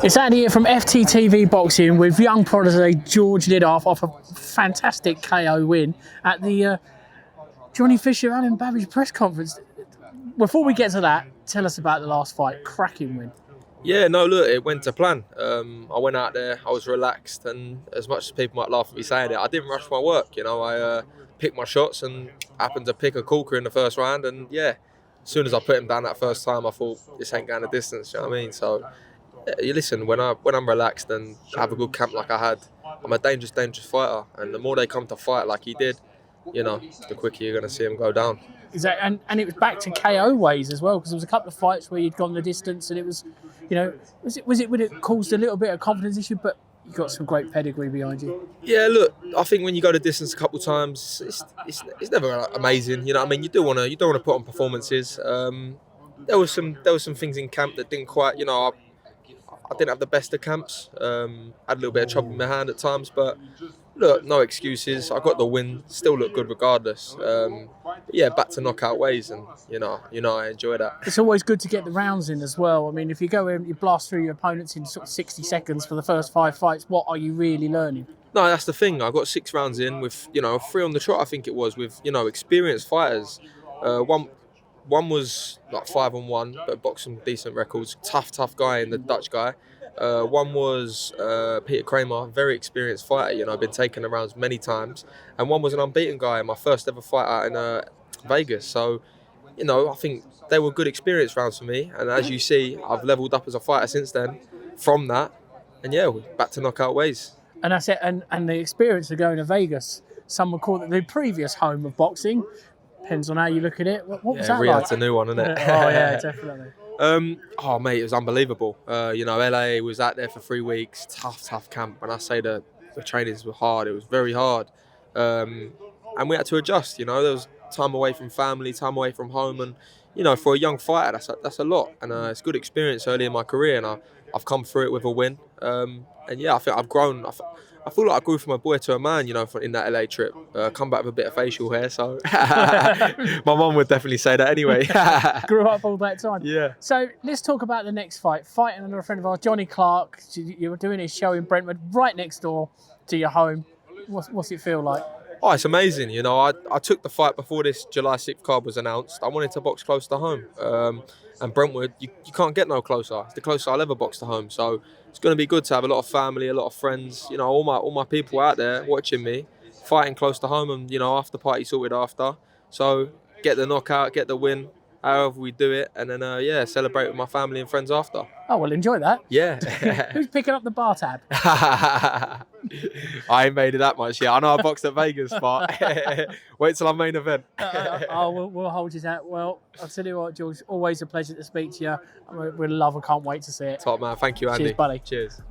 It's Andy here from FTTV Boxing with young prodigy George Liddard off a fantastic KO win at the Johnny Fisher Alan Babbage press conference. Before we get to that, tell us about the last fight. Cracking win. Yeah, no, look, it went to plan. I went out there, I was relaxed, and as much as people might laugh at me saying it, I didn't rush my work. You know, I picked my shots and happened to pick a corker in the first round, and yeah, as soon as I put him down that first time, I thought this ain't going the distance. You know what I mean? So, yeah, you listen, when I'm relaxed and have a good camp like I had, I'm a dangerous fighter, and the more they come to fight like he did, you know, the quicker you're going to see him go down. Exactly, and it was back to KO ways as well, because there was a couple of fights where you'd gone the distance, and it was, you know, was it when it caused a little bit of confidence issue, but you got some great pedigree behind you. Yeah, look, I think when you go the distance a couple of times, it's never amazing. You know what I mean? You don't want to put on performances. There was some things in camp that didn't quite, you know, I didn't have the best of camps. Had a little bit of trouble in my hand at times, but look, no excuses. I got the win. Still look good regardless. Yeah, back to knockout ways, and you know, I enjoy that. It's always good to get the rounds in as well. I mean, if you go in, you blast through your opponents in sort of 60 seconds for the first 5 fights. What are you really learning? No, that's the thing. I got 6 rounds in with, you know, 3 on the trot. I think it was with, you know, experienced fighters. One was like 5-1, but boxed some decent records. Tough guy in the Dutch guy. One was Peter Kramer, very experienced fighter. You know, been taken the rounds many times. And one was an unbeaten guy, my first ever fight out in Vegas. So, you know, I think they were good experience rounds for me. And as you see, I've leveled up as a fighter since then from that. And yeah, we're back to knockout ways. And that's it. And the experience of going to Vegas, some would call it the previous home of boxing. Depends on how you look at it. What was that Riyadh's like? a new one, isn't it? Oh yeah, definitely. Oh mate, it was unbelievable. You know, LA was out there for 3 weeks. Tough camp. When I say the trainings were hard, it was very hard. And we had to adjust. You know, there was time away from family, time away from home, and you know, for a young fighter, that's a lot. And it's good experience early in my career, and I've come through it with a win. And yeah, I think I've grown. I feel like I grew from a boy to a man, you know, in that LA trip. Come back with a bit of facial hair, so my mum would definitely say that anyway. Grew up all that time. Yeah. So let's talk about the next fight. Fighting under a friend of ours, Johnny Clark. You were doing his show in Brentwood, right next door to your home. What's it feel like? Oh, it's amazing. You know, I took the fight before this July 6th card was announced. I wanted to box close to home. And Brentwood, you can't get no closer. It's the closest I'll ever box to home. So it's going to be good to have a lot of family, a lot of friends, you know, all my people out there watching me, fighting close to home, and, you know, after party sorted after. So get the knockout, get the win, however we do it, and then, yeah, celebrate with my family and friends after. Oh, well, enjoy that. Yeah. Who's picking up the bar tab? I ain't made it that much yet. I know I boxed at Vegas, but wait till our main event. We'll hold you to that. Well, I'll tell you what, George, always a pleasure to speak to you. We love and can't wait to see it. Top man. Thank you, Andy. Cheers, buddy. Cheers.